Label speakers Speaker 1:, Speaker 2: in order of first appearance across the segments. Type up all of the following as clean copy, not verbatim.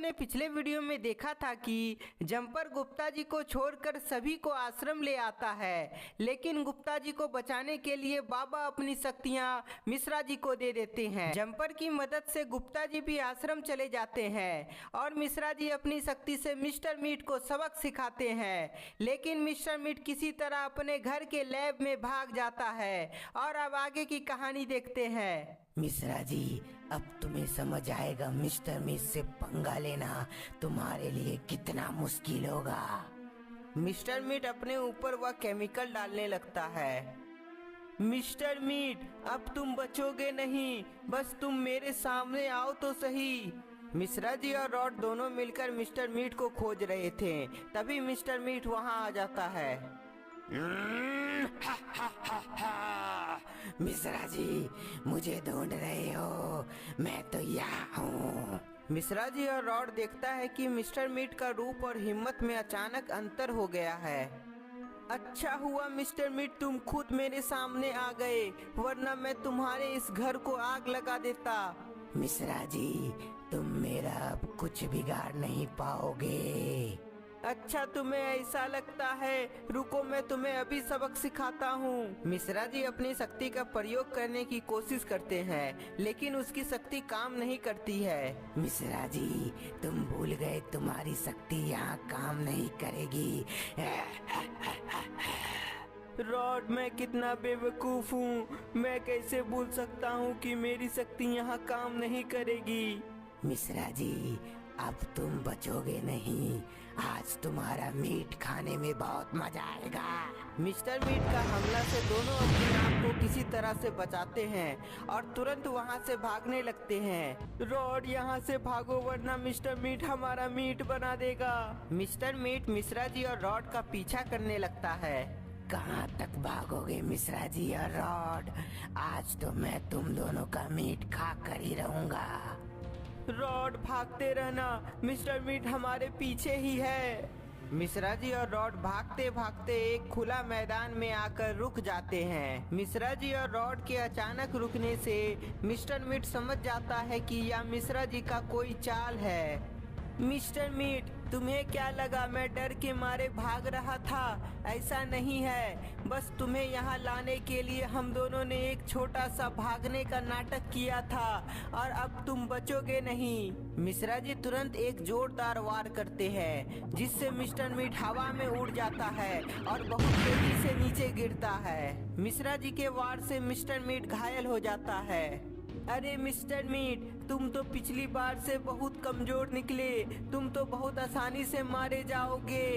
Speaker 1: ने पिछले वीडियो में देखा था कि जम्पर गुप्ता जी को छोड़कर सभी को आश्रम ले आता है, लेकिन गुप्ता जी को बचाने के लिए बाबा अपनी शक्तियां मिश्रा जी को दे देते हैं। जम्पर की मदद से गुप्ता जी भी आश्रम चले जाते हैं और मिश्रा जी अपनी शक्ति से मिस्टर मीट को सबक सिखाते हैं, लेकिन मिस्टर मीट किसी तरह अपने घर के लैब में भाग जाता है। और अब आगे की कहानी देखते हैं।
Speaker 2: मिश्रा जी, अब तुम्हें समझ आएगा मिस्टर मीट से पंगा लेना तुम्हारे लिए कितना मुश्किल होगा।
Speaker 1: मिस्टर मीट अपने ऊपर वह केमिकल डालने लगता है। मिस्टर मीट, अब तुम बचोगे नहीं, बस तुम मेरे सामने आओ तो सही। मिश्रा जी और रॉड दोनों मिलकर मिस्टर मीट को खोज रहे थे, तभी मिस्टर मीट वहां आ जाता है।
Speaker 2: मिश्रा जी, मुझे ढूंढ रहे हो? मैं तो यहाँ हूँ।
Speaker 1: मिश्रा जी और रॉड देखता है कि मिस्टर मीट का रूप और हिम्मत में अचानक अंतर हो गया है। अच्छा हुआ मिस्टर मीट तुम खुद मेरे सामने आ गए, वरना मैं तुम्हारे इस घर को आग लगा देता।
Speaker 2: मिश्रा जी, तुम मेरा अब कुछ बिगाड़ नहीं पाओगे।
Speaker 1: अच्छा, तुम्हें ऐसा लगता है? रुको, मैं तुम्हें अभी सबक सिखाता हूँ। मिश्रा जी अपनी शक्ति का प्रयोग करने की कोशिश करते हैं, लेकिन उसकी शक्ति काम नहीं करती है।
Speaker 2: मिश्रा जी, तुम भूल गए तुम्हारी शक्ति यहाँ काम नहीं करेगी।
Speaker 1: रॉड, मैं कितना बेवकूफ हूँ, मैं कैसे भूल सकता हूँ कि मेरी शक्ति यहाँ काम नहीं करेगी।
Speaker 2: मिश्रा जी, अब तुम बचोगे नहीं। आज तुम्हारा मीट खाने में बहुत मजा आएगा।
Speaker 1: मिस्टर मीट का हमला से दोनों अपने आप को किसी तरह से बचाते हैं और तुरंत वहां से भागने लगते हैं। रॉड, यहाँ से भागो वरना मिस्टर मीट हमारा मीट बना देगा। मिस्टर मीट मिश्रा जी और रॉड का पीछा करने लगता है।
Speaker 2: कहाँ तक भागोगे मिश्रा जी और रॉड? आज तो मैं तुम दोनों का मीट खा कर ही रहूंगा।
Speaker 1: रॉड, भागते रहना, मिस्टर मीट हमारे पीछे ही है। मिश्रा जी और रॉड भागते भागते एक खुला मैदान में आकर रुक जाते हैं। मिश्रा जी और रॉड के अचानक रुकने से मिस्टर मीट समझ जाता है कि यह मिश्रा जी का कोई चाल है। मिस्टर मीट, तुम्हें क्या लगा मैं डर के मारे भाग रहा था? ऐसा नहीं है, बस तुम्हें यहाँ लाने के लिए हम दोनों ने एक छोटा सा भागने का नाटक किया था और अब तुम बचोगे नहीं। मिश्रा जी तुरंत एक जोरदार वार करते हैं, जिससे मिस्टर मीट हवा में उड़ जाता है और बहुत तेजी से नीचे गिरता है। मिश्रा जी के वार से मिस्टर मीट घायल हो जाता है। अरे मिस्टर मीट, तुम तो पिछली बार से बहुत कमजोर निकले, तुम तो बहुत आसानी से मारे जाओगे।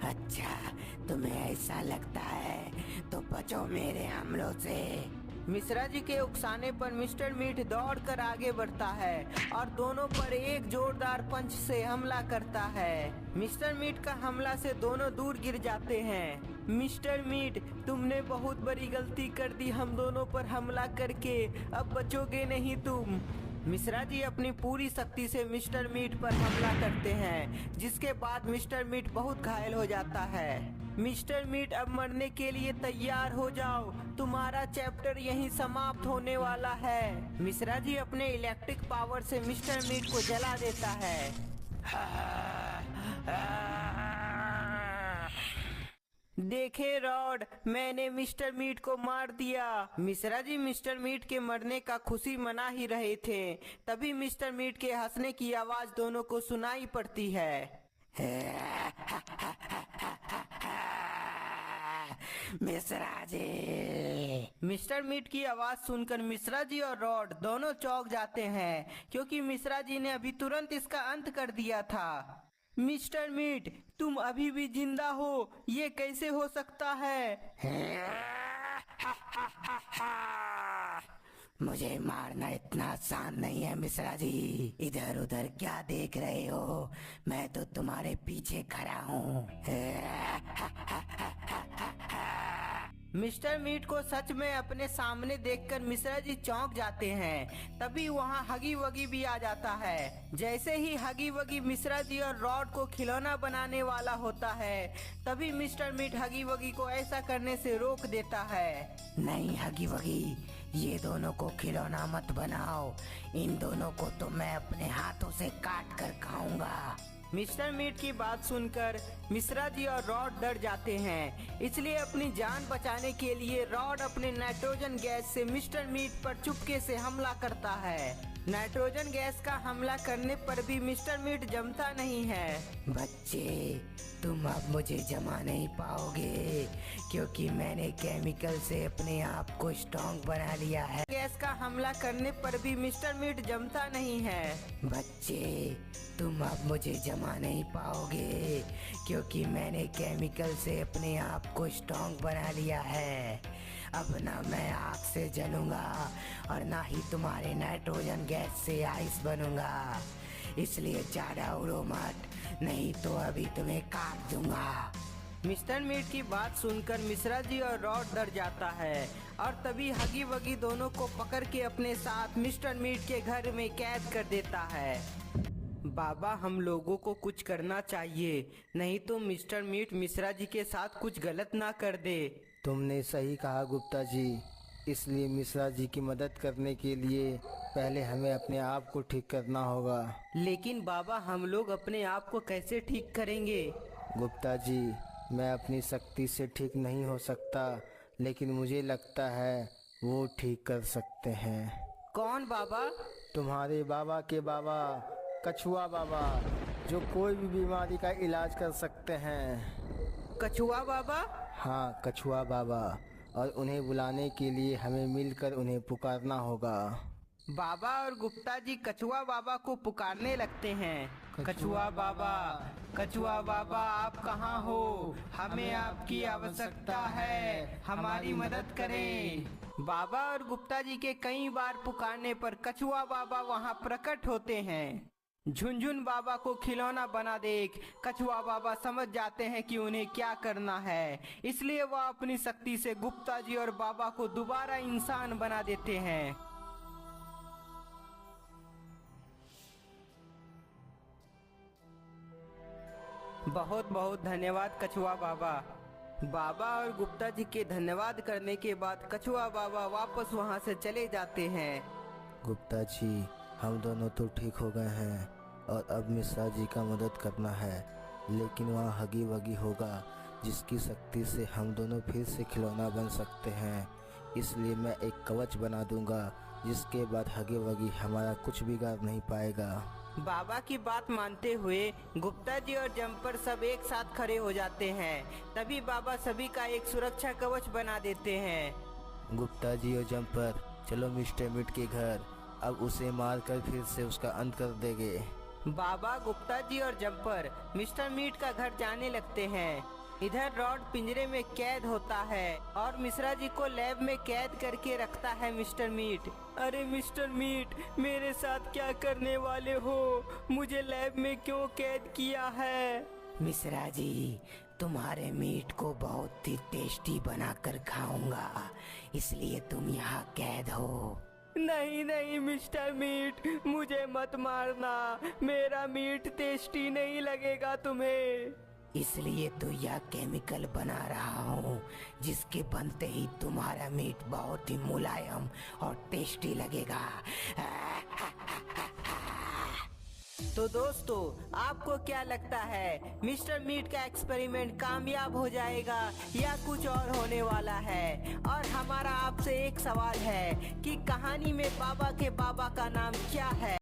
Speaker 2: अच्छा, तुम्हें ऐसा लगता है? तो बचो मेरे हमलों से।
Speaker 1: मिश्रा जी के उकसाने पर मिस्टर मीट दौड़कर आगे बढ़ता है और दोनों पर एक जोरदार पंच से हमला करता है। मिस्टर मीट का हमला से दोनों दूर गिर जाते हैं। मिस्टर मीट, तुमने बहुत बड़ी गलती कर दी हम दोनों पर हमला करके, अब बचोगे नहीं तुम। मिश्रा जी अपनी पूरी शक्ति से मिस्टर मीट पर हमला करते हैं, जिसके बाद मिस्टर मीट बहुत घायल हो जाता है। मिस्टर मीट, अब मरने के लिए तैयार हो जाओ, तुम्हारा चैप्टर यहीं समाप्त होने वाला है। मिश्रा जी अपने इलेक्ट्रिक पावर से मिस्टर मीट को जला देता है। देखे रॉड, मैंने मिस्टर मीट को मार दिया। मिश्रा जी मिस्टर मीट के मरने का खुशी मना ही रहे थे, तभी मिस्टर मीट के हंसने की आवाज दोनों को सुनाई पड़ती है।
Speaker 2: मिश्रा जी।
Speaker 1: मिस्टर मीट की आवाज सुनकर मिश्रा जी और रॉड दोनों चौंक जाते हैं, क्योंकि मिश्रा जी ने अभी तुरंत इसका अंत कर दिया था। मिस्टर मीट, तुम अभी भी जिंदा हो, ये कैसे हो सकता है?
Speaker 2: मुझे मारना इतना आसान नहीं है मिश्रा जी। इधर उधर क्या देख रहे हो? मैं तो तुम्हारे पीछे खड़ा हूँ।
Speaker 1: मिस्टर मीट को सच में अपने सामने देखकर मिश्रा जी चौंक जाते हैं। तभी वहाँ हगी वगी भी आ जाता है। जैसे ही हगी वगी मिश्रा जी और रॉड को खिलौना बनाने वाला होता है, तभी मिस्टर मीट हगी वगी को ऐसा करने से रोक देता है।
Speaker 2: नहीं हगी वगी, ये दोनों को खिलौना मत बनाओ, इन दोनों को तो मैं अपने हाथों से काट कर खाऊंगा।
Speaker 1: मिस्टर मीट की बात सुनकर मिश्रा जी और रॉड डर जाते हैं। इसलिए अपनी जान बचाने के लिए रॉड अपने नाइट्रोजन गैस से मिस्टर मीट पर चुपके से हमला करता है। नाइट्रोजन गैस का हमला करने पर भी मिस्टर मीट जमता नहीं है।
Speaker 2: बच्चे, तुम अब मुझे जमा नहीं पाओगे, क्योंकि मैंने केमिकल से अपने आप को स्ट्रॉन्ग बना लिया है।
Speaker 1: गैस का हमला करने पर भी मिस्टर मीट जमता नहीं है।
Speaker 2: बच्चे, तुम अब मुझे जमा नहीं पाओगे, क्योंकि मैंने केमिकल से अपने आप को स्ट्रॉन्ग बना लिया है। अब ना मैं आग से जलूंगा और ना ही तुम्हारे नाइट्रोजन गैस से आइस बनूंगा। इसलिए ज्यादा उड़ो मत, नहीं तो अभी तुम्हें काट दूंगा।
Speaker 1: मिस्टर मीट की बात सुनकर मिश्रा जी और रॉड डर जाता है और तभी हगी वगी दोनों को पकड़ के अपने साथ मिस्टर मीट के घर में कैद कर देता है। बाबा, हम लोगों को कुछ करना चाहिए, नहीं तो मिस्टर मीट मिश्रा जी के साथ कुछ गलत ना कर दे।
Speaker 3: तुमने सही कहा गुप्ता जी, इसलिए मिश्रा जी की मदद करने के लिए पहले हमें अपने आप को ठीक करना होगा।
Speaker 1: लेकिन बाबा, हम लोग अपने आप को कैसे ठीक करेंगे?
Speaker 3: गुप्ता जी, मैं अपनी शक्ति से ठीक नहीं हो सकता, लेकिन मुझे लगता है वो ठीक कर सकते हैं।
Speaker 1: कौन बाबा?
Speaker 3: तुम्हारे बाबा के बाबा, कछुआ बाबा, जो कोई भी बीमारी का इलाज कर सकते हैं।
Speaker 1: कछुआ बाबा?
Speaker 3: हाँ, कछुआ बाबा, और उन्हें बुलाने के लिए हमें मिलकर उन्हें पुकारना होगा।
Speaker 1: बाबा और गुप्ता जी कछुआ बाबा को पुकारने लगते हैं। कछुआ बाबा, कछुआ बाबा, आप कहाँ हो? हमें आपकी आवश्यकता है, हमारी मदद करें। बाबा और गुप्ता जी के कई बार पुकारने पर कछुआ बाबा वहाँ प्रकट होते हैं। झुनझुन बाबा को खिलौना बना देख कछुआ बाबा समझ जाते हैं कि उन्हें क्या करना है। इसलिए वह अपनी शक्ति से गुप्ता जी और बाबा को दोबारा इंसान बना देते हैं। बहुत बहुत धन्यवाद कछुआ बाबा। बाबा और गुप्ता जी के धन्यवाद करने के बाद कछुआ बाबा वापस वहां से चले जाते हैं।
Speaker 3: गुप्ता जी, हम दोनों तो ठीक हो गए हैं और अब मिश्रा जी का मदद करना है, लेकिन वहाँ हगी वगी होगा जिसकी शक्ति से हम दोनों फिर से खिलौना बन सकते हैं। इसलिए मैं एक कवच बना दूंगा, जिसके बाद हगी वगी हमारा कुछ बिगाड़ नहीं पाएगा।
Speaker 1: बाबा की बात मानते हुए गुप्ता जी और जम्पर सब एक साथ खड़े हो जाते हैं। तभी बाबा सभी का एक सुरक्षा कवच बना देते हैं।
Speaker 3: गुप्ता जी और जम्पर, चलो मिस्टर मीट के घर, अब उसे मारकर फिर से उसका अंत कर देंगे।
Speaker 1: बाबा, गुप्ता जी और जम्पर मिस्टर मीट का घर जाने लगते हैं। इधर रॉड पिंजरे में कैद होता है और मिश्रा जी को लैब में कैद करके रखता है मिस्टर मीट। अरे मिस्टर मीट, मेरे साथ क्या करने वाले हो? मुझे लैब में क्यों कैद किया है?
Speaker 2: मिश्रा जी, तुम्हारे मीट को बहुत ही टेस्टी बनाकर खाऊंगा, इसलिए तुम यहाँ कैद हो।
Speaker 1: नहीं नहीं मिस्टर मीट, मुझे मत मारना, मेरा मीट टेस्टी नहीं लगेगा तुम्हें।
Speaker 2: इसलिए तो यह केमिकल बना रहा हूँ, जिसके बनते ही तुम्हारा मीट बहुत ही मुलायम और टेस्टी लगेगा।
Speaker 1: तो दोस्तों, आपको क्या लगता है, मिस्टर मीट का एक्सपेरिमेंट कामयाब हो जाएगा या कुछ और होने वाला है? और हमारा आपसे एक सवाल है कि कहानी में बाबा के बाबा का नाम क्या है?